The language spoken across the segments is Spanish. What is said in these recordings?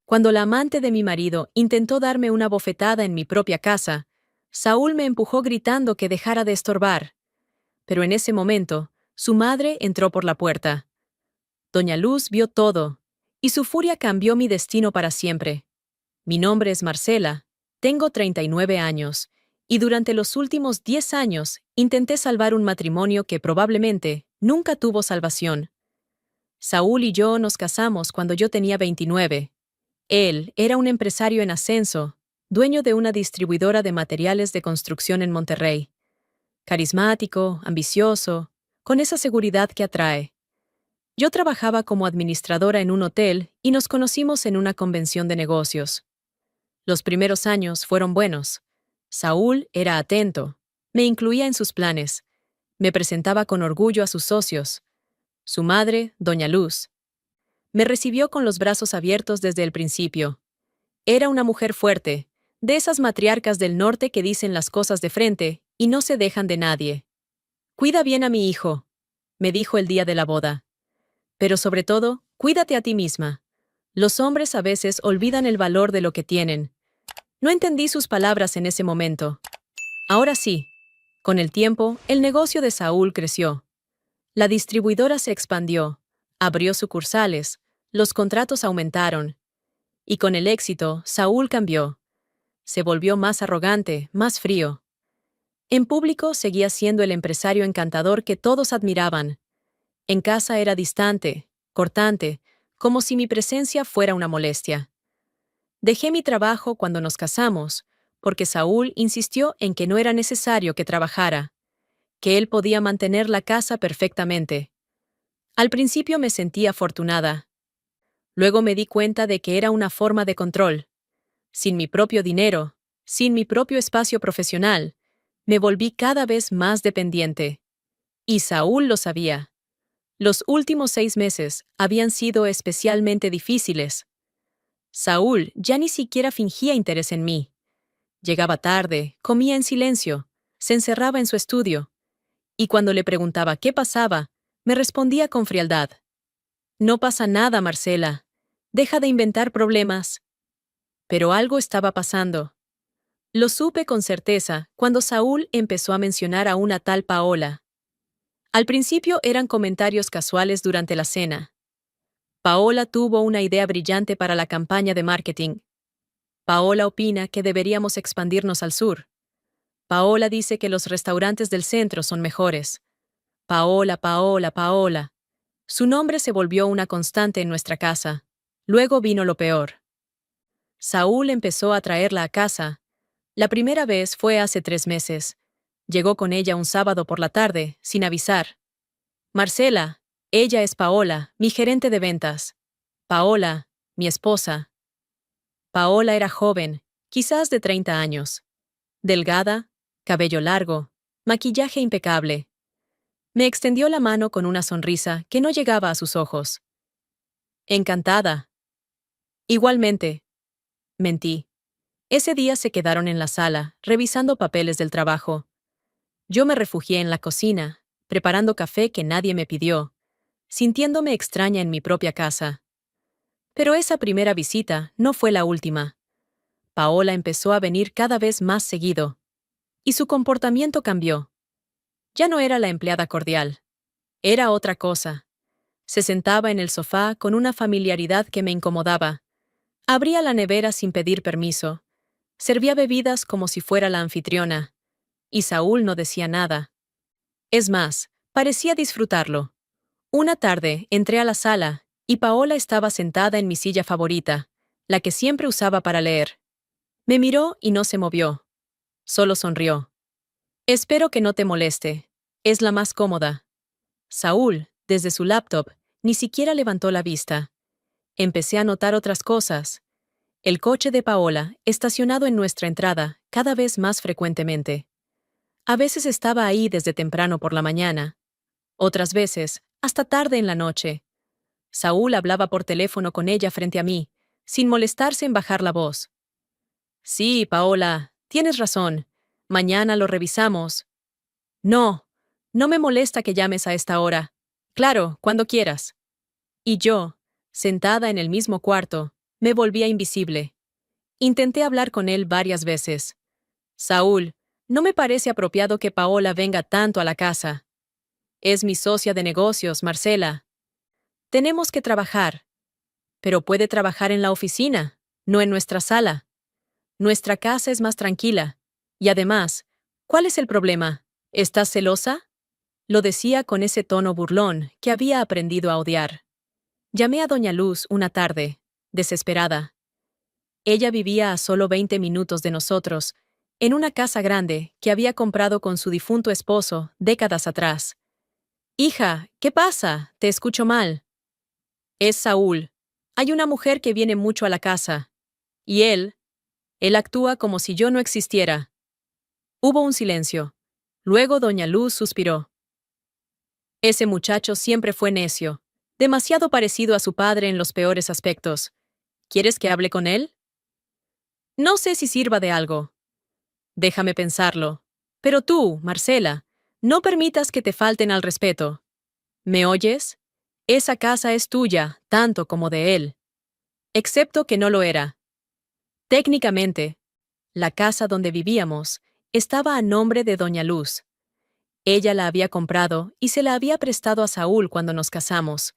Cuando la amante de mi marido intentó darme una bofetada en mi propia casa, Saúl me empujó gritando que dejara de estorbar. Pero en ese momento, su madre entró por la puerta. Doña Luz vio todo, y su furia cambió mi destino para siempre. Mi nombre es Marcela, tengo 39 años, y durante los últimos 10 años intenté salvar un matrimonio que probablemente nunca tuvo salvación. Saúl y yo nos casamos cuando yo tenía 29. Él era un empresario en ascenso, dueño de una distribuidora de materiales de construcción en Monterrey. Carismático, ambicioso, con esa seguridad que atrae. Yo trabajaba como administradora en un hotel y nos conocimos en una convención de negocios. Los primeros años fueron buenos. Saúl era atento, me incluía en sus planes, me presentaba con orgullo a sus socios. Su madre, Doña Luz, me recibió con los brazos abiertos desde el principio. Era una mujer fuerte, de esas matriarcas del norte que dicen las cosas de frente y no se dejan de nadie. Cuida bien a mi hijo, me dijo el día de la boda. Pero sobre todo, cuídate a ti misma. Los hombres a veces olvidan el valor de lo que tienen. No entendí sus palabras en ese momento. Ahora sí. Con el tiempo, el negocio de Saúl creció. La distribuidora se expandió, abrió sucursales, los contratos aumentaron. Y con el éxito, Saúl cambió. Se volvió más arrogante, más frío. En público seguía siendo el empresario encantador que todos admiraban. En casa era distante, cortante, como si mi presencia fuera una molestia. Dejé mi trabajo cuando nos casamos, porque Saúl insistió en que no era necesario que trabajara, que él podía mantener la casa perfectamente. Al principio me sentí afortunada. Luego me di cuenta de que era una forma de control. Sin mi propio dinero, sin mi propio espacio profesional, me volví cada vez más dependiente. Y Saúl lo sabía. Los últimos 6 meses habían sido especialmente difíciles. Saúl ya ni siquiera fingía interés en mí. Llegaba tarde, comía en silencio, se encerraba en su estudio, y cuando le preguntaba qué pasaba, me respondía con frialdad. No pasa nada, Marcela. Deja de inventar problemas. Pero algo estaba pasando. Lo supe con certeza cuando Saúl empezó a mencionar a una tal Paola. Al principio eran comentarios casuales durante la cena. Paola tuvo una idea brillante para la campaña de marketing. Paola opina que deberíamos expandirnos al sur. Paola dice que los restaurantes del centro son mejores. Paola, Paola, Paola. Su nombre se volvió una constante en nuestra casa. Luego vino lo peor. Saúl empezó a traerla a casa. La primera vez fue hace 3 meses. Llegó con ella un sábado por la tarde, sin avisar. Marcela, ella es Paola, mi gerente de ventas. Paola, mi esposa. Paola era joven, quizás de 30 años. Delgada, cabello largo, maquillaje impecable. Me extendió la mano con una sonrisa que no llegaba a sus ojos. Encantada. Igualmente. Mentí. Ese día se quedaron en la sala, revisando papeles del trabajo. Yo me refugié en la cocina, preparando café que nadie me pidió, sintiéndome extraña en mi propia casa. Pero esa primera visita no fue la última. Paola empezó a venir cada vez más seguido. Y su comportamiento cambió. Ya no era la empleada cordial. Era otra cosa. Se sentaba en el sofá con una familiaridad que me incomodaba. Abría la nevera sin pedir permiso. Servía bebidas como si fuera la anfitriona. Y Saúl no decía nada. Es más, parecía disfrutarlo. Una tarde entré a la sala y Paola estaba sentada en mi silla favorita, la que siempre usaba para leer. Me miró y no se movió. Solo sonrió. Espero que no te moleste. Es la más cómoda. Saúl, desde su laptop, ni siquiera levantó la vista. Empecé a notar otras cosas. El coche de Paola, estacionado en nuestra entrada, cada vez más frecuentemente. A veces estaba ahí desde temprano por la mañana. Otras veces, hasta tarde en la noche. Saúl hablaba por teléfono con ella frente a mí, sin molestarse en bajar la voz. Sí, Paola, tienes razón. Mañana lo revisamos. No, no me molesta que llames a esta hora. Claro, cuando quieras. Y yo, sentada en el mismo cuarto, Me volvía invisible. Intenté hablar con él varias veces. Saúl, no me parece apropiado que Paola venga tanto a la casa. Es mi socia de negocios, Marcela. Tenemos que trabajar. Pero puede trabajar en la oficina, no en nuestra sala. Nuestra casa es más tranquila. Y además, ¿cuál es el problema? ¿Estás celosa? Lo decía con ese tono burlón que había aprendido a odiar. Llamé a doña Luz una tarde, desesperada. Ella vivía a solo 20 minutos de nosotros, en una casa grande que había comprado con su difunto esposo décadas atrás. Hija, ¿qué pasa? Te escucho mal. Es Saúl. Hay una mujer que viene mucho a la casa. Y él actúa como si yo no existiera. Hubo un silencio. Luego doña Luz suspiró. Ese muchacho siempre fue necio, demasiado parecido a su padre en los peores aspectos. ¿Quieres que hable con él? No sé si sirva de algo. Déjame pensarlo. Pero tú, Marcela, no permitas que te falten al respeto. ¿Me oyes? Esa casa es tuya, tanto como de él. Excepto que no lo era. Técnicamente, la casa donde vivíamos estaba a nombre de doña Luz. Ella la había comprado y se la había prestado a Saúl cuando nos casamos.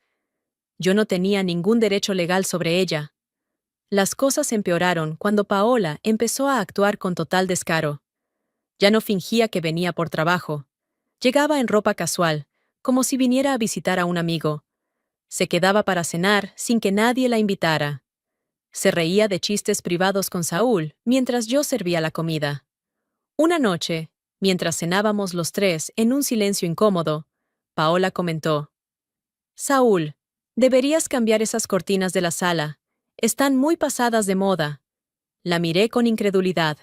Yo no tenía ningún derecho legal sobre ella. Las cosas empeoraron cuando Paola empezó a actuar con total descaro. Ya no fingía que venía por trabajo. Llegaba en ropa casual, como si viniera a visitar a un amigo. Se quedaba para cenar sin que nadie la invitara. Se reía de chistes privados con Saúl mientras yo servía la comida. Una noche, mientras cenábamos los tres en un silencio incómodo, Paola comentó: Saúl, deberías cambiar esas cortinas de la sala. Están muy pasadas de moda. La miré con incredulidad.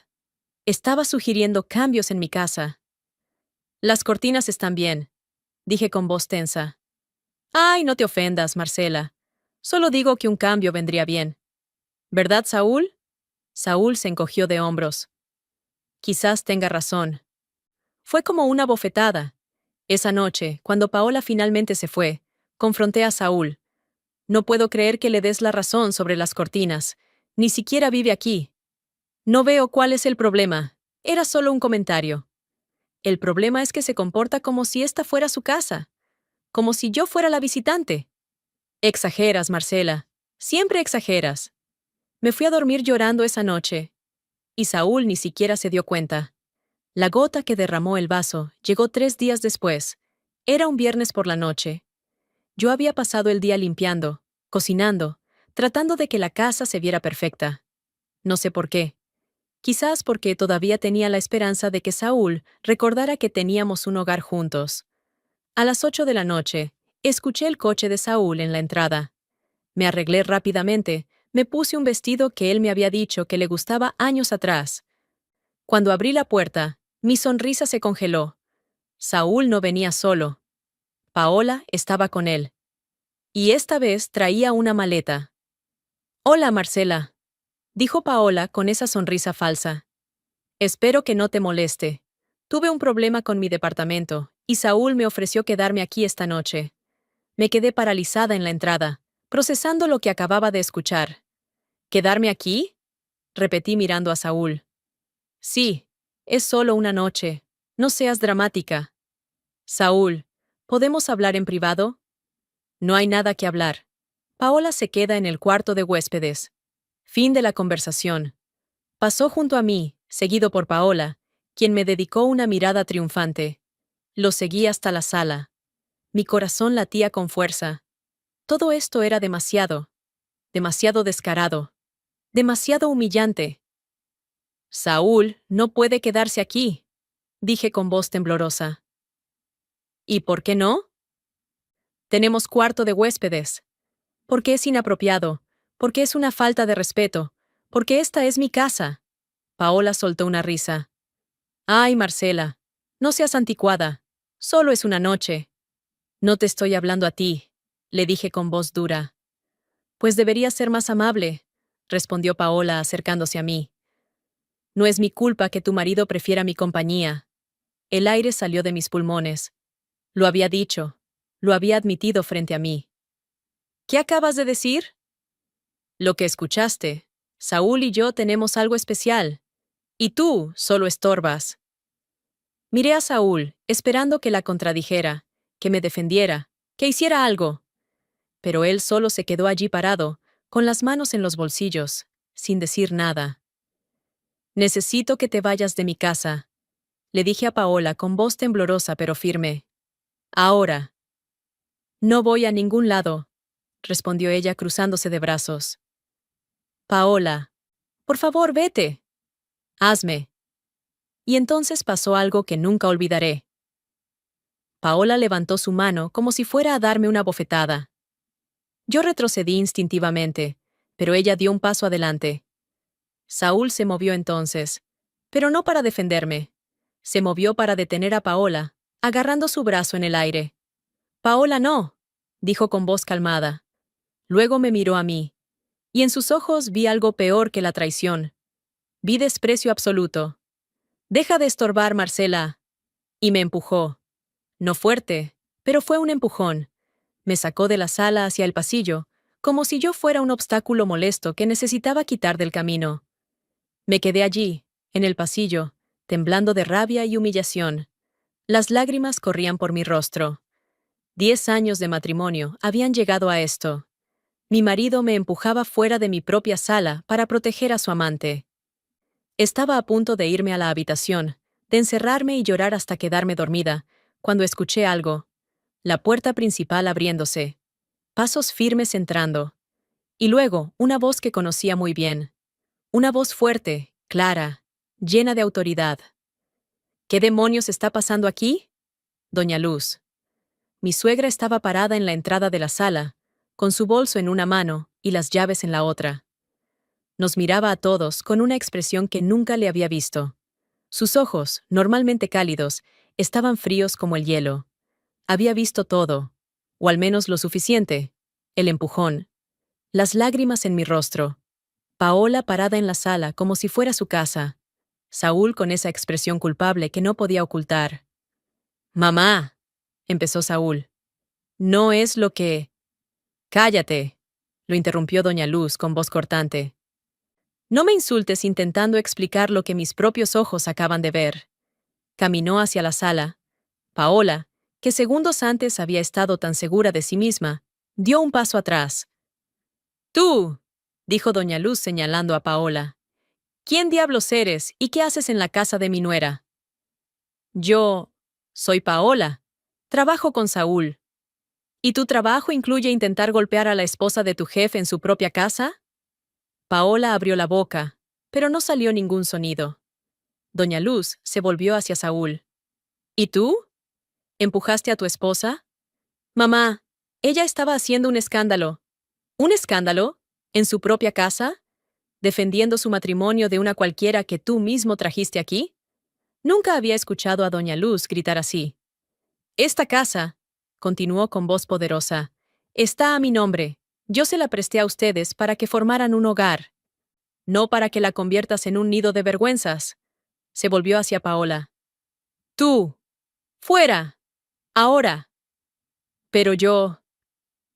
Estaba sugiriendo cambios en mi casa. Las cortinas están bien, dije con voz tensa. Ay, no te ofendas, Marcela. Solo digo que un cambio vendría bien. ¿Verdad, Saúl? Saúl se encogió de hombros. Quizás tenga razón. Fue como una bofetada. Esa noche, cuando Paola finalmente se fue, confronté a Saúl. No puedo creer que le des la razón sobre las cortinas. Ni siquiera vive aquí. No veo cuál es el problema. Era solo un comentario. El problema es que se comporta como si esta fuera su casa. Como si yo fuera la visitante. Exageras, Marcela. Siempre exageras. Me fui a dormir llorando esa noche. Y Saúl ni siquiera se dio cuenta. La gota que derramó el vaso llegó 3 días después. Era un viernes por la noche. Yo había pasado el día limpiando, cocinando, tratando de que la casa se viera perfecta. No sé por qué. Quizás porque todavía tenía la esperanza de que Saúl recordara que teníamos un hogar juntos. A las 8 de la noche, escuché el coche de Saúl en la entrada. Me arreglé rápidamente, me puse un vestido que él me había dicho que le gustaba años atrás. Cuando abrí la puerta, mi sonrisa se congeló. Saúl no venía solo. Paola estaba con él. Y esta vez traía una maleta. Hola, Marcela, dijo Paola con esa sonrisa falsa. Espero que no te moleste. Tuve un problema con mi departamento, y Saúl me ofreció quedarme aquí esta noche. Me quedé paralizada en la entrada, procesando lo que acababa de escuchar. ¿Quedarme aquí? Repetí mirando a Saúl. Sí, es solo una noche. No seas dramática. Saúl, ¿podemos hablar en privado? No hay nada que hablar. Paola se queda en el cuarto de huéspedes. Fin de la conversación. Pasó junto a mí, seguido por Paola, quien me dedicó una mirada triunfante. Lo seguí hasta la sala. Mi corazón latía con fuerza. Todo esto era demasiado. Demasiado descarado. Demasiado humillante. Saúl no puede quedarse aquí, dije con voz temblorosa. ¿Y por qué no? Tenemos cuarto de huéspedes. Porque es inapropiado, porque es una falta de respeto, porque esta es mi casa. Paola soltó una risa. Ay, Marcela, no seas anticuada. Solo es una noche. No te estoy hablando a ti, le dije con voz dura. Pues deberías ser más amable, respondió Paola acercándose a mí. No es mi culpa que tu marido prefiera mi compañía. El aire salió de mis pulmones. Lo había dicho. Lo había admitido frente a mí. ¿Qué acabas de decir? Lo que escuchaste. Saúl y yo tenemos algo especial. Y tú solo estorbas. Miré a Saúl, esperando que la contradijera, que me defendiera, que hiciera algo. Pero él solo se quedó allí parado, con las manos en los bolsillos, sin decir nada. Necesito que te vayas de mi casa, le dije a Paola con voz temblorosa pero firme. Ahora. No voy a ningún lado, respondió ella cruzándose de brazos. Paola, por favor, vete. Hazme. Y entonces pasó algo que nunca olvidaré. Paola levantó su mano como si fuera a darme una bofetada. Yo retrocedí instintivamente, pero ella dio un paso adelante. Saúl se movió entonces, pero no para defenderme. Se movió para detener a Paola, agarrando su brazo en el aire. Paola, no, dijo con voz calmada. Luego me miró a mí, y en sus ojos vi algo peor que la traición. Vi desprecio absoluto. Deja de estorbar, Marcela. Y me empujó. No fuerte, pero fue un empujón. Me sacó de la sala hacia el pasillo, como si yo fuera un obstáculo molesto que necesitaba quitar del camino. Me quedé allí, en el pasillo, temblando de rabia y humillación. Las lágrimas corrían por mi rostro. 10 años de matrimonio habían llegado a esto. Mi marido me empujaba fuera de mi propia sala para proteger a su amante. Estaba a punto de irme a la habitación, de encerrarme y llorar hasta quedarme dormida, cuando escuché algo. La puerta principal abriéndose. Pasos firmes entrando. Y luego, una voz que conocía muy bien. Una voz fuerte, clara, llena de autoridad. ¿Qué demonios está pasando aquí? Doña Luz. Mi suegra estaba parada en la entrada de la sala, con su bolso en una mano y las llaves en la otra. Nos miraba a todos con una expresión que nunca le había visto. Sus ojos, normalmente cálidos, estaban fríos como el hielo. Había visto todo, o al menos lo suficiente. El empujón. Las lágrimas en mi rostro. Paola parada en la sala como si fuera su casa. Saúl con esa expresión culpable que no podía ocultar. «Mamá», empezó Saúl. «No es lo que...» «Cállate», lo interrumpió doña Luz con voz cortante. «No me insultes intentando explicar lo que mis propios ojos acaban de ver». Caminó hacia la sala. Paola, que segundos antes había estado tan segura de sí misma, dio un paso atrás. «Tú», dijo doña Luz señalando a Paola. «¿Quién diablos eres y qué haces en la casa de mi nuera?» «Yo... soy Paola. Trabajo con Saúl». «¿Y tu trabajo incluye intentar golpear a la esposa de tu jefe en su propia casa?» Paola abrió la boca, pero no salió ningún sonido. Doña Luz se volvió hacia Saúl. «¿Y tú? ¿Empujaste a tu esposa?» «Mamá, ella estaba haciendo un escándalo». «¿Un escándalo? ¿En su propia casa? ¿Defendiendo su matrimonio de una cualquiera que tú mismo trajiste aquí?» Nunca había escuchado a doña Luz gritar así. «Esta casa», continuó con voz poderosa, «está a mi nombre. Yo se la presté a ustedes para que formaran un hogar. No para que la conviertas en un nido de vergüenzas». Se volvió hacia Paola. «Tú. Fuera. Ahora». «Pero yo.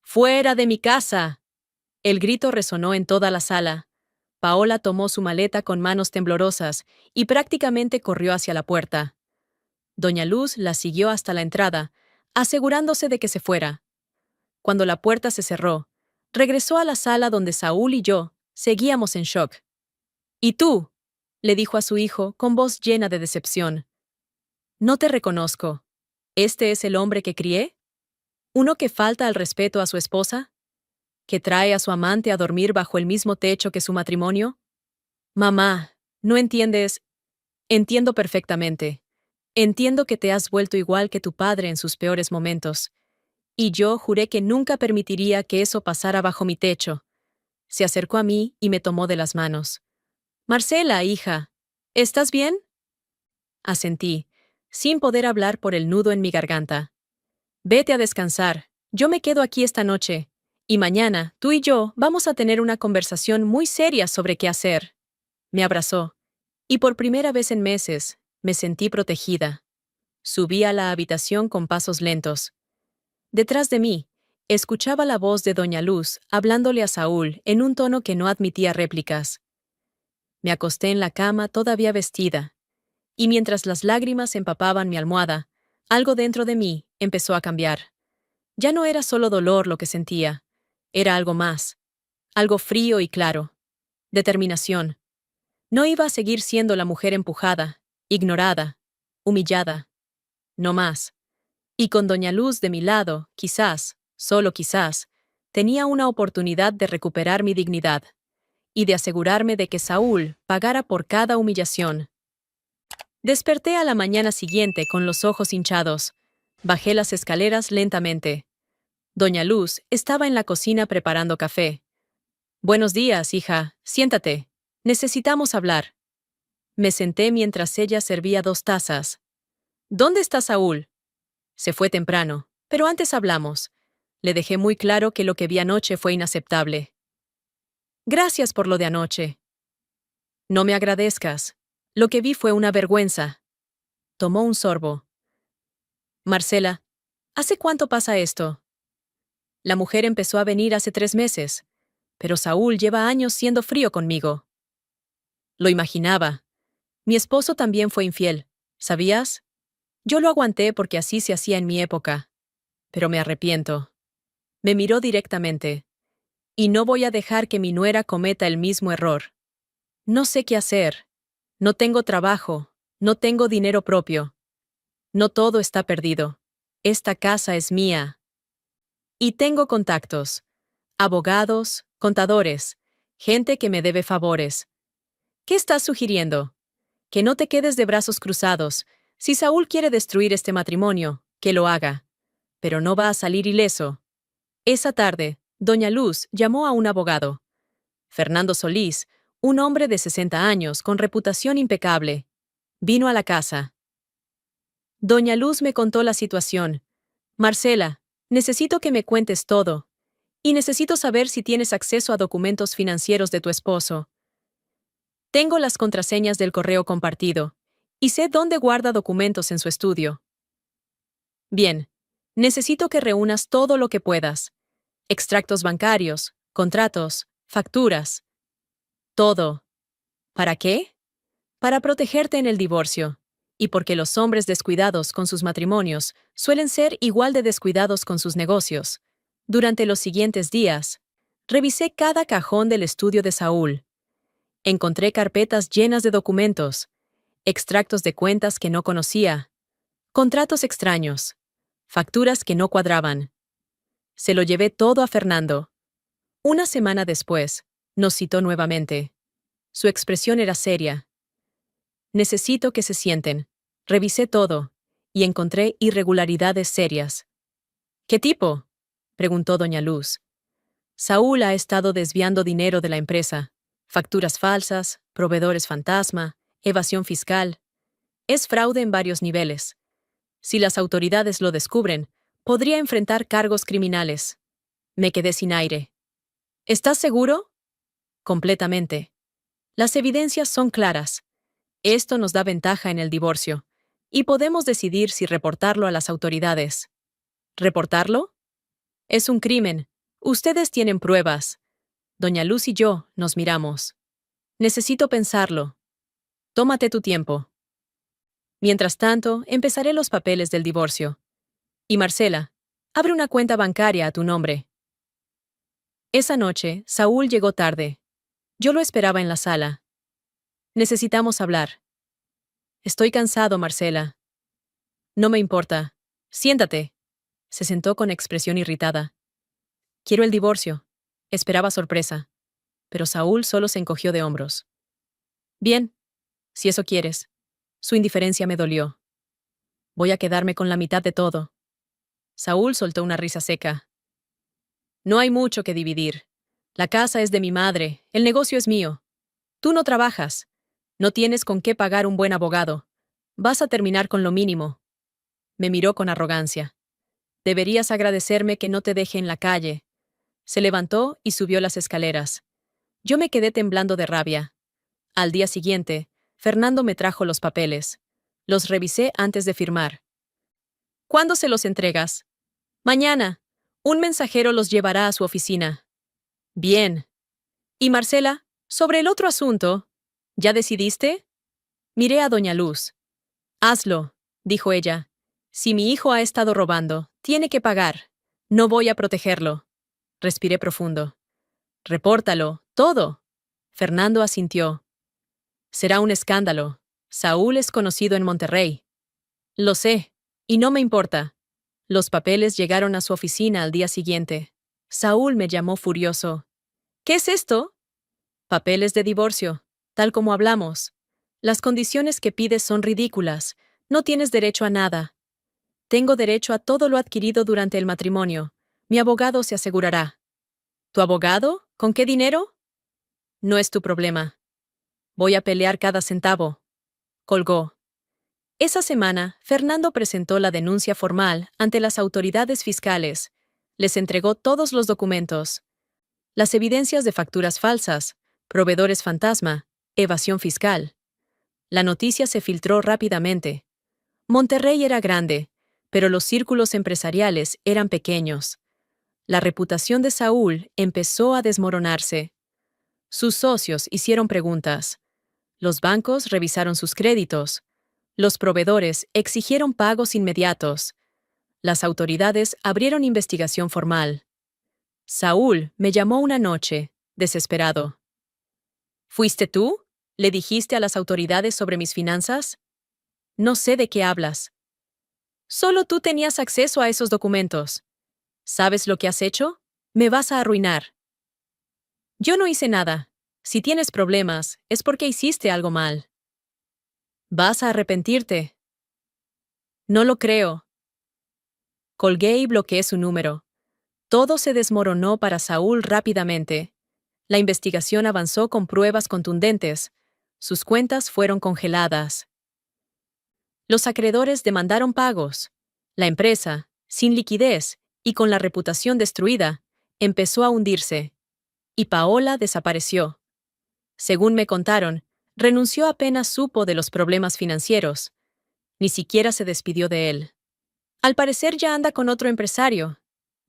Fuera de mi casa». El grito resonó en toda la sala. Paola tomó su maleta con manos temblorosas y prácticamente corrió hacia la puerta. Doña Luz la siguió hasta la entrada, asegurándose de que se fuera. Cuando la puerta se cerró, regresó a la sala donde Saúl y yo seguíamos en shock. «¿Y tú?», le dijo a su hijo con voz llena de decepción. «No te reconozco. ¿Este es el hombre que crié? ¿Uno que falta al respeto a su esposa? ¿Que trae a su amante a dormir bajo el mismo techo que su matrimonio? Mamá, no entiendes. Entiendo perfectamente. Entiendo que te has vuelto igual que tu padre en sus peores momentos. Y yo juré que nunca permitiría que eso pasara bajo mi techo». Se acercó a mí y me tomó de las manos. «Marcela, hija, ¿estás bien?». Asentí, sin poder hablar por el nudo en mi garganta. «Vete a descansar. Yo me quedo aquí esta noche. Y mañana, tú y yo vamos a tener una conversación muy seria sobre qué hacer». Me abrazó. Y por primera vez en meses, me sentí protegida. Subí a la habitación con pasos lentos. Detrás de mí, Escuchaba la voz de doña Luz hablándole a Saúl en un tono que no admitía réplicas. Me acosté en la cama todavía vestida, y mientras las lágrimas empapaban mi almohada, algo dentro de mí empezó a cambiar. Ya no era solo dolor lo que sentía, era algo más, algo frío y claro. Determinación. No iba a seguir siendo la mujer empujada, ignorada, humillada. No más. Y con doña Luz de mi lado, quizás, solo quizás, tenía una oportunidad de recuperar mi dignidad y de asegurarme de que Saúl pagara por cada humillación. Desperté a la mañana siguiente con los ojos hinchados. Bajé las escaleras lentamente. Doña Luz estaba en la cocina preparando café. Buenos días, hija, siéntate. Necesitamos hablar. Me senté mientras ella servía 2 tazas. ¿Dónde está Saúl? Se fue temprano, pero antes hablamos. Le dejé muy claro que lo que vi anoche fue inaceptable. Gracias por lo de anoche. No me agradezcas. Lo que vi fue una vergüenza. Tomó un sorbo. Marcela, ¿hace cuánto pasa esto? La mujer empezó a venir hace 3 meses, pero Saúl lleva años siendo frío conmigo. Lo imaginaba. Mi esposo también fue infiel, ¿sabías? Yo lo aguanté porque así se hacía en mi época. Pero me arrepiento. Me miró directamente. Y no voy a dejar que mi nuera cometa el mismo error. No sé qué hacer. No tengo trabajo. No tengo dinero propio. No todo está perdido. Esta casa es mía. Y tengo contactos. Abogados, contadores, gente que me debe favores. ¿Qué estás sugiriendo? Que no te quedes de brazos cruzados. Si Saúl quiere destruir este matrimonio, que lo haga. Pero no va a salir ileso. Esa tarde, doña Luz llamó a un abogado. Fernando Solís, un hombre de 60 años con reputación impecable. Vino a la casa. Doña Luz me contó la situación. Marcela, necesito que me cuentes todo. Y necesito saber si tienes acceso a documentos financieros de tu esposo. Tengo las contraseñas del correo compartido. Y sé dónde guarda documentos en su estudio. Bien. Necesito que reúnas todo lo que puedas. Extractos bancarios, contratos, facturas. Todo. ¿Para qué? Para protegerte en el divorcio. Y porque los hombres descuidados con sus matrimonios suelen ser igual de descuidados con sus negocios. Durante los siguientes días, revisé cada cajón del estudio de Saúl. Encontré carpetas llenas de documentos, extractos de cuentas que no conocía, contratos extraños, facturas que no cuadraban. Se lo llevé todo a Fernando. Una semana después, nos citó nuevamente. Su expresión era seria. Necesito que se sienten. Revisé todo, y encontré irregularidades serias. ¿Qué tipo? Preguntó doña Luz. Saúl ha estado desviando dinero de la empresa. Facturas falsas, proveedores fantasma, evasión fiscal. Es fraude en varios niveles. Si las autoridades lo descubren, podría enfrentar cargos criminales. Me quedé sin aire. ¿Estás seguro? Completamente. Las evidencias son claras. Esto nos da ventaja en el divorcio, y podemos decidir si reportarlo a las autoridades. ¿Reportarlo? Es un crimen. Ustedes tienen pruebas. Doña Luz y yo nos miramos. Necesito pensarlo. Tómate tu tiempo. Mientras tanto, empezaré los papeles del divorcio. Y Marcela, abre una cuenta bancaria a tu nombre. Esa noche, Saúl llegó tarde. Yo lo esperaba en la sala. Necesitamos hablar. Estoy cansado, Marcela. No me importa. Siéntate. Se sentó con expresión irritada. Quiero el divorcio. Esperaba sorpresa. Pero Saúl solo se encogió de hombros. Bien, si eso quieres. Su indiferencia me dolió. Voy a quedarme con la mitad de todo. Saúl soltó una risa seca. No hay mucho que dividir. La casa es de mi madre, el negocio es mío. Tú no trabajas. No tienes con qué pagar un buen abogado. Vas a terminar con lo mínimo. Me miró con arrogancia. Deberías agradecerme que no te deje en la calle. Se levantó y subió las escaleras. Yo me quedé temblando de rabia. Al día siguiente, Fernando me trajo los papeles. Los revisé antes de firmar. ¿Cuándo se los entregas? Mañana. Un mensajero los llevará a su oficina. Bien. ¿Y Marcela? Sobre el otro asunto, ¿ya decidiste? Miré a doña Luz. Hazlo, dijo ella. Si mi hijo ha estado robando, tiene que pagar. No voy a protegerlo. Respiré profundo. Repórtalo, todo. Fernando asintió. Será un escándalo. Saúl es conocido en Monterrey. Lo sé, y no me importa. Los papeles llegaron a su oficina al día siguiente. Saúl me llamó furioso. ¿Qué es esto? Papeles de divorcio, tal como hablamos. Las condiciones que pides son ridículas. No tienes derecho a nada. Tengo derecho a todo lo adquirido durante el matrimonio. Mi abogado se asegurará. ¿Tu abogado? ¿Con qué dinero? No es tu problema. Voy a pelear cada centavo. Colgó. Esa semana, Fernando presentó la denuncia formal ante las autoridades fiscales. Les entregó todos los documentos. Las evidencias de facturas falsas, proveedores fantasma, evasión fiscal. La noticia se filtró rápidamente. Monterrey era grande, pero los círculos empresariales eran pequeños. La reputación de Saúl empezó a desmoronarse. Sus socios hicieron preguntas. Los bancos revisaron sus créditos. Los proveedores exigieron pagos inmediatos. Las autoridades abrieron investigación formal. Saúl me llamó una noche, desesperado. ¿Fuiste tú? ¿Le dijiste a las autoridades sobre mis finanzas? No sé de qué hablas. Solo tú tenías acceso a esos documentos. ¿Sabes lo que has hecho? Me vas a arruinar. Yo no hice nada. Si tienes problemas, es porque hiciste algo mal. Vas a arrepentirte. No lo creo. Colgué y bloqueé su número. Todo se desmoronó para Saúl rápidamente. La investigación avanzó con pruebas contundentes. Sus cuentas fueron congeladas. Los acreedores demandaron pagos. La empresa, sin liquidez y con la reputación destruida, empezó a hundirse. Y Paola desapareció. Según me contaron, renunció apenas supo de los problemas financieros. Ni siquiera se despidió de él. Al parecer ya anda con otro empresario,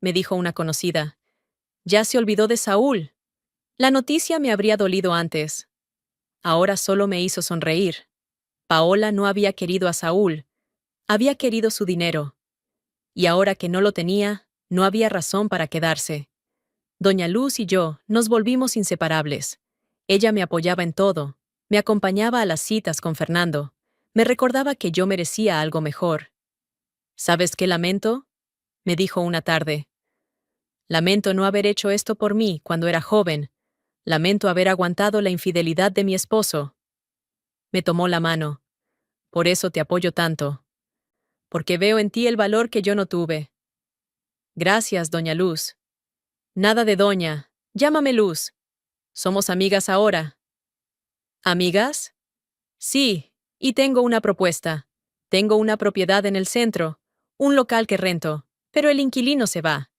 me dijo una conocida. Ya se olvidó de Saúl. La noticia me habría dolido antes. Ahora solo me hizo sonreír. Paola no había querido a Saúl. Había querido su dinero. Y ahora que no lo tenía, no había razón para quedarse. Doña Luz y yo nos volvimos inseparables. Ella me apoyaba en todo, me acompañaba a las citas con Fernando, me recordaba que yo merecía algo mejor. ¿Sabes qué lamento? Me dijo una tarde. Lamento no haber hecho esto por mí cuando era joven. Lamento haber aguantado la infidelidad de mi esposo. Me tomó la mano. Por eso te apoyo tanto. Porque veo en ti el valor que yo no tuve. Gracias, doña Luz. Nada de doña. Llámame Luz. Somos amigas ahora. ¿Amigas? Sí, y tengo una propuesta. Tengo una propiedad en el centro, un local que rento, pero el inquilino se va.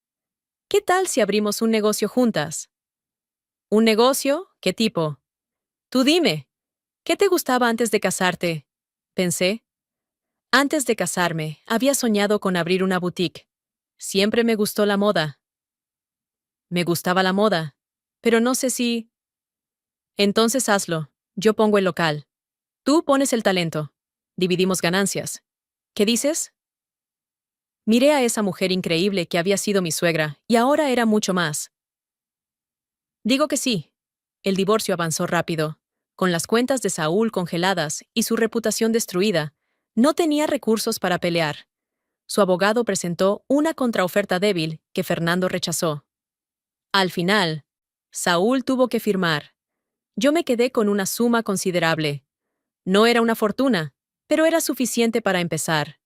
¿Qué tal si abrimos un negocio juntas? ¿Un negocio? ¿Qué tipo? Tú dime. ¿Qué te gustaba antes de casarte? Pensé. Antes de casarme, había soñado con abrir una boutique. Siempre me gustó la moda. Me gustaba la moda, pero no sé si... Entonces hazlo. Yo pongo el local. Tú pones el talento. Dividimos ganancias. ¿Qué dices? Miré a esa mujer increíble que había sido mi suegra, y ahora era mucho más. Digo que sí. El divorcio avanzó rápido. Con las cuentas de Saúl congeladas y su reputación destruida, no tenía recursos para pelear. Su abogado presentó una contraoferta débil que Fernando rechazó. Al final, Saúl tuvo que firmar. Yo me quedé con una suma considerable. No era una fortuna, pero era suficiente para empezar.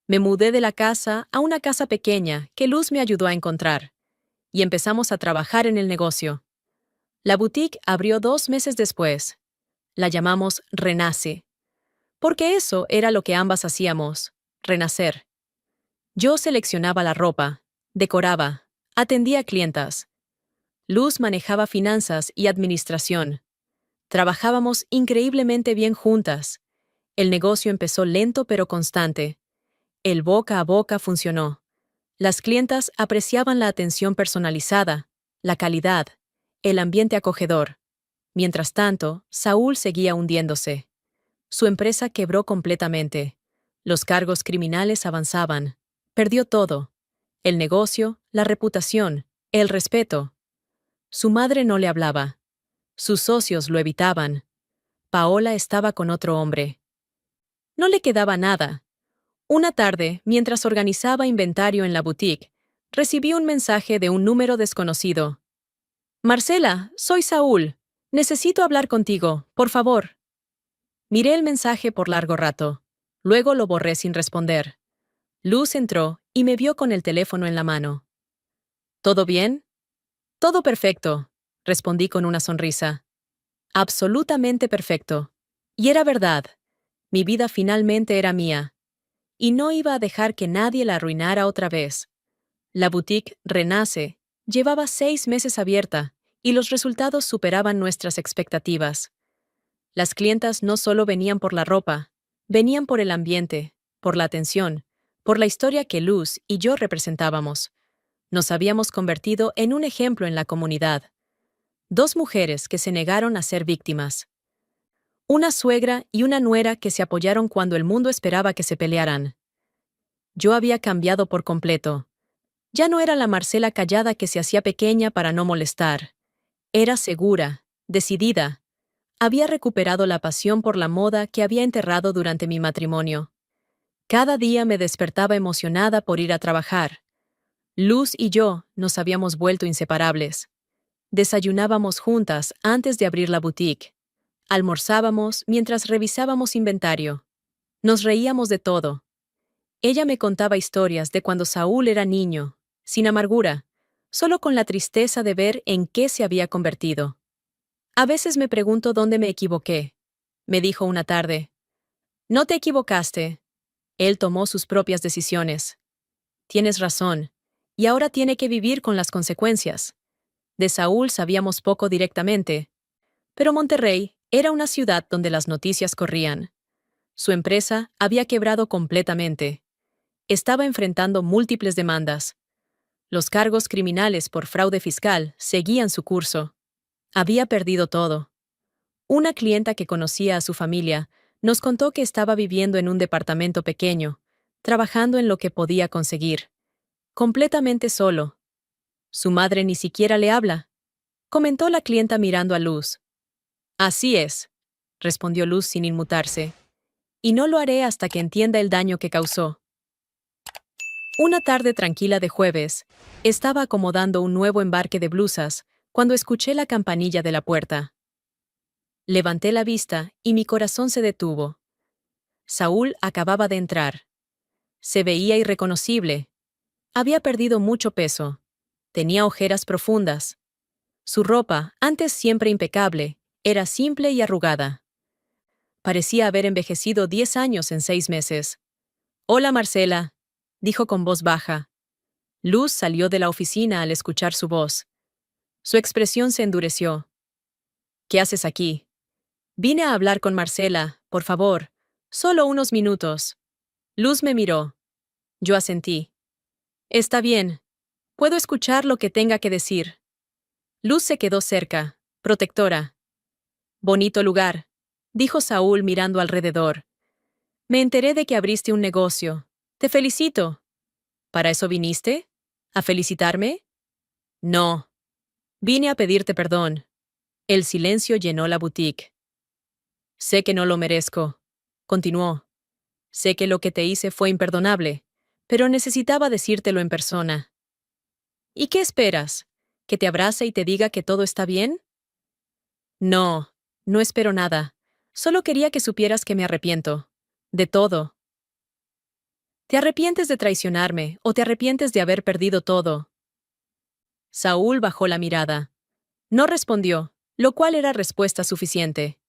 Me mudé de la casa a una casa pequeña que Luz me ayudó a encontrar, y empezamos a trabajar en el negocio. La boutique abrió 2 meses después. La llamamos Renace, porque eso era lo que ambas hacíamos, renacer. Yo seleccionaba la ropa, decoraba, atendía clientas. Luz manejaba finanzas y administración. Trabajábamos increíblemente bien juntas. El negocio empezó lento pero constante. El boca a boca funcionó. Las clientas apreciaban la atención personalizada, la calidad, el ambiente acogedor. Mientras tanto, Saúl seguía hundiéndose. Su empresa quebró completamente. Los cargos criminales avanzaban. Perdió todo. El negocio, la reputación, el respeto. Su madre no le hablaba. Sus socios lo evitaban. Paola estaba con otro hombre. No le quedaba nada. Una tarde, mientras organizaba inventario en la boutique, recibí un mensaje de un número desconocido. Marcela, soy Saúl. Necesito hablar contigo, por favor. Miré el mensaje por largo rato. Luego lo borré sin responder. Luz entró y me vio con el teléfono en la mano. ¿Todo bien? Todo perfecto, respondí con una sonrisa. Absolutamente perfecto. Y era verdad. Mi vida finalmente era mía. Y no iba a dejar que nadie la arruinara otra vez. La boutique Renace llevaba 6 meses abierta y los resultados superaban nuestras expectativas. Las clientas no solo venían por la ropa, venían por el ambiente, por la atención, por la historia que Luz y yo representábamos. Nos habíamos convertido en un ejemplo en la comunidad. Dos mujeres que se negaron a ser víctimas. Una suegra y una nuera que se apoyaron cuando el mundo esperaba que se pelearan. Yo había cambiado por completo. Ya no era la Marcela callada que se hacía pequeña para no molestar. Era segura, decidida. Había recuperado la pasión por la moda que había enterrado durante mi matrimonio. Cada día me despertaba emocionada por ir a trabajar. Luz y yo nos habíamos vuelto inseparables. Desayunábamos juntas antes de abrir la boutique. Almorzábamos mientras revisábamos inventario. Nos reíamos de todo. Ella me contaba historias de cuando Saúl era niño, sin amargura, solo con la tristeza de ver en qué se había convertido. A veces me pregunto dónde me equivoqué, me dijo una tarde. No te equivocaste. Él tomó sus propias decisiones. Tienes razón, y ahora tiene que vivir con las consecuencias. De Saúl sabíamos poco directamente, pero Monterrey era una ciudad donde las noticias corrían. Su empresa había quebrado completamente. Estaba enfrentando múltiples demandas. Los cargos criminales por fraude fiscal seguían su curso. Había perdido todo. Una clienta que conocía a su familia nos contó que estaba viviendo en un departamento pequeño, trabajando en lo que podía conseguir. Completamente solo. Su madre ni siquiera le habla, comentó la clienta mirando a Luz. Así es, respondió Luz sin inmutarse. Y no lo haré hasta que entienda el daño que causó. Una tarde tranquila de jueves, estaba acomodando un nuevo embarque de blusas cuando escuché la campanilla de la puerta. Levanté la vista y mi corazón se detuvo. Saúl acababa de entrar. Se veía irreconocible. Había perdido mucho peso. Tenía ojeras profundas. Su ropa, antes siempre impecable, era simple y arrugada. Parecía haber envejecido 10 años en 6 meses. «Hola, Marcela», dijo con voz baja. Luz salió de la oficina al escuchar su voz. Su expresión se endureció. «¿Qué haces aquí?» «Vine a hablar con Marcela, por favor. Solo unos minutos». Luz me miró. Yo asentí. «Está bien. Puedo escuchar lo que tenga que decir». Luz se quedó cerca, protectora. «Bonito lugar», dijo Saúl mirando alrededor. «Me enteré de que abriste un negocio. Te felicito». «¿Para eso viniste? ¿A felicitarme?» «No. Vine a pedirte perdón». El silencio llenó la boutique. «Sé que no lo merezco», continuó. «Sé que lo que te hice fue imperdonable, pero necesitaba decírtelo en persona». «¿Y qué esperas? ¿Que te abrace y te diga que todo está bien?» «No, no espero nada. Solo quería que supieras que me arrepiento. De todo». «¿Te arrepientes de traicionarme o te arrepientes de haber perdido todo?» Saúl bajó la mirada. No respondió, lo cual era respuesta suficiente.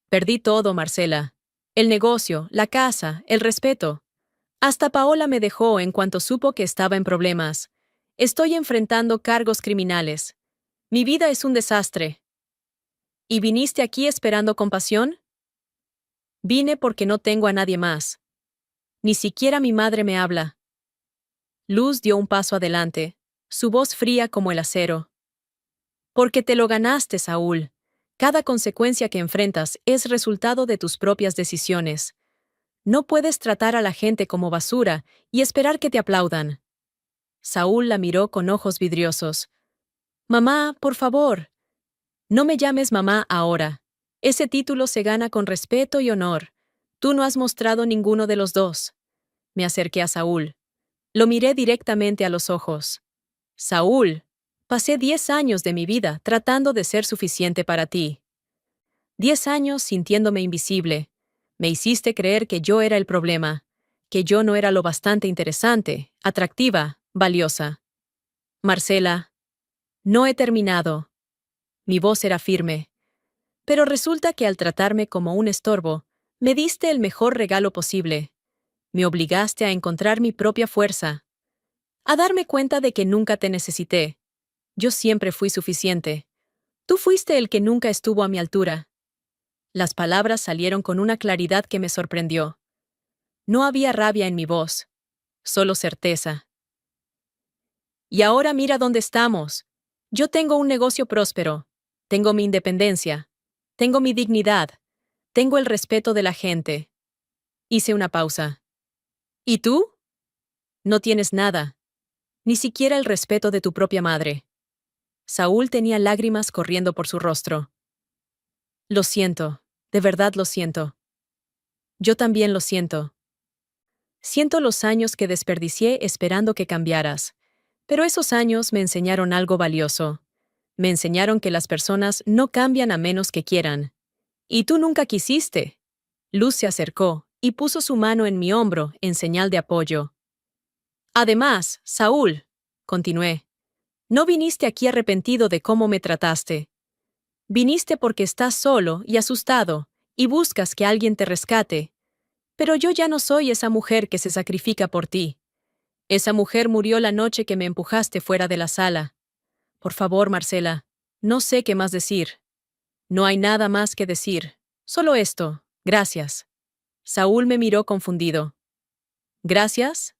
«Perdí todo, Marcela. El negocio, la casa, el respeto. Hasta Paola me dejó en cuanto supo que estaba en problemas. Estoy enfrentando cargos criminales. Mi vida es un desastre». «¿Y viniste aquí esperando compasión?» «Vine porque no tengo a nadie más. Ni siquiera mi madre me habla». Luz dio un paso adelante, su voz fría como el acero. Porque te lo ganaste, Saúl. Cada consecuencia que enfrentas es resultado de tus propias decisiones. No puedes tratar a la gente como basura y esperar que te aplaudan. Saúl la miró con ojos vidriosos. Mamá, por favor. No me llames mamá ahora. Ese título se gana con respeto y honor. Tú no has mostrado ninguno de los dos. Me acerqué a Saúl. Lo miré directamente a los ojos. Saúl, pasé 10 años de mi vida tratando de ser suficiente para ti. 10 años sintiéndome invisible. Me hiciste creer que yo era el problema, que yo no era lo bastante interesante, atractiva, valiosa. Marcela, no he terminado. Mi voz era firme. Pero resulta que al tratarme como un estorbo, me diste el mejor regalo posible. Me obligaste a encontrar mi propia fuerza, a darme cuenta de que nunca te necesité. Yo siempre fui suficiente. Tú fuiste el que nunca estuvo a mi altura. Las palabras salieron con una claridad que me sorprendió. No había rabia en mi voz, solo certeza. Y ahora mira dónde estamos. Yo tengo un negocio próspero, tengo mi independencia, tengo mi dignidad, tengo el respeto de la gente. Hice una pausa. ¿Y tú? No tienes nada, ni siquiera el respeto de tu propia madre. Saúl tenía lágrimas corriendo por su rostro. Lo siento, de verdad lo siento. Yo también lo siento. Siento los años que desperdicié esperando que cambiaras, pero esos años me enseñaron algo valioso. Me enseñaron que las personas no cambian a menos que quieran. Y tú nunca quisiste. Luz se acercó y puso su mano en mi hombro en señal de apoyo. Además, Saúl, continué, no viniste aquí arrepentido de cómo me trataste. Viniste porque estás solo y asustado y buscas que alguien te rescate. Pero yo ya no soy esa mujer que se sacrifica por ti. Esa mujer murió la noche que me empujaste fuera de la sala. Por favor, Marcela, no sé qué más decir. No hay nada más que decir. Solo esto. Gracias. Saúl me miró confundido. ¿Gracias?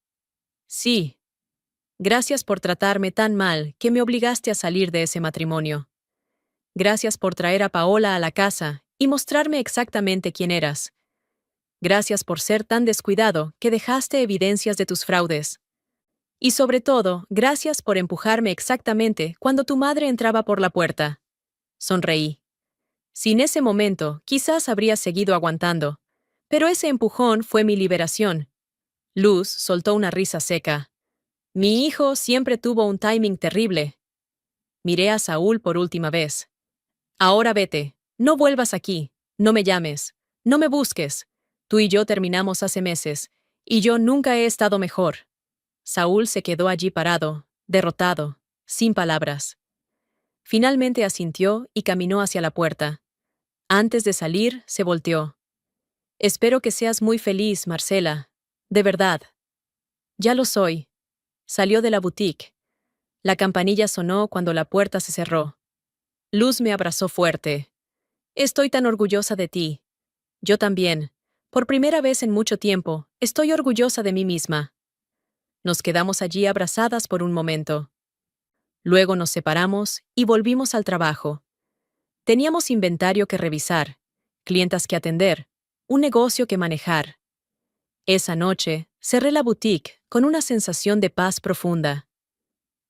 Sí. Gracias por tratarme tan mal que me obligaste a salir de ese matrimonio. Gracias por traer a Paola a la casa y mostrarme exactamente quién eras. Gracias por ser tan descuidado que dejaste evidencias de tus fraudes. Y sobre todo, gracias por empujarme exactamente cuando tu madre entraba por la puerta. Sonreí. Sin ese momento, quizás habría seguido aguantando. Pero ese empujón fue mi liberación. Luz soltó una risa seca. Mi hijo siempre tuvo un timing terrible. Miré a Saúl por última vez. Ahora vete. No vuelvas aquí. No me llames. No me busques. Tú y yo terminamos hace meses, y yo nunca he estado mejor. Saúl se quedó allí parado, derrotado, sin palabras. Finalmente asintió y caminó hacia la puerta. Antes de salir, se volteó. Espero que seas muy feliz, Marcela. De verdad. Ya lo soy. Salió de la boutique. La campanilla sonó cuando la puerta se cerró. Luz me abrazó fuerte. Estoy tan orgullosa de ti. Yo también. Por primera vez en mucho tiempo, estoy orgullosa de mí misma. Nos quedamos allí abrazadas por un momento. Luego nos separamos y volvimos al trabajo. Teníamos inventario que revisar, clientas que atender, un negocio que manejar. Esa noche, cerré la boutique con una sensación de paz profunda.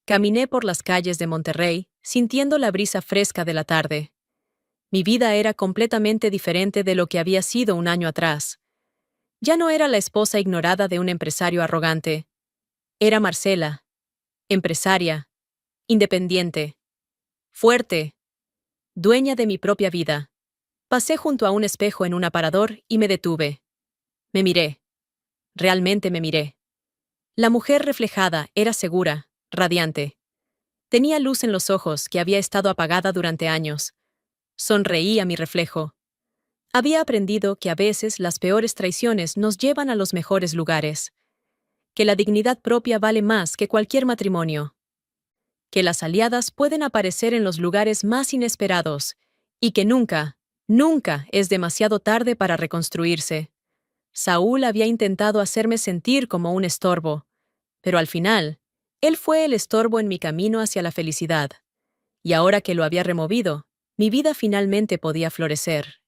Caminé por las calles de Monterrey, sintiendo la brisa fresca de la tarde. Mi vida era completamente diferente de lo que había sido un año atrás. Ya no era la esposa ignorada de un empresario arrogante. Era Marcela, empresaria, independiente, fuerte, dueña de mi propia vida. Pasé junto a un espejo en un aparador y me detuve. Me miré. Realmente me miré. La mujer reflejada era segura, radiante. Tenía luz en los ojos que había estado apagada durante años. Sonreí a mi reflejo. Había aprendido que a veces las peores traiciones nos llevan a los mejores lugares. Que la dignidad propia vale más que cualquier matrimonio. Que las aliadas pueden aparecer en los lugares más inesperados, y que nunca, nunca es demasiado tarde para reconstruirse. Saúl había intentado hacerme sentir como un estorbo, Pero al final, él fue el estorbo en mi camino hacia la felicidad. Y ahora que lo había removido, mi vida finalmente podía florecer.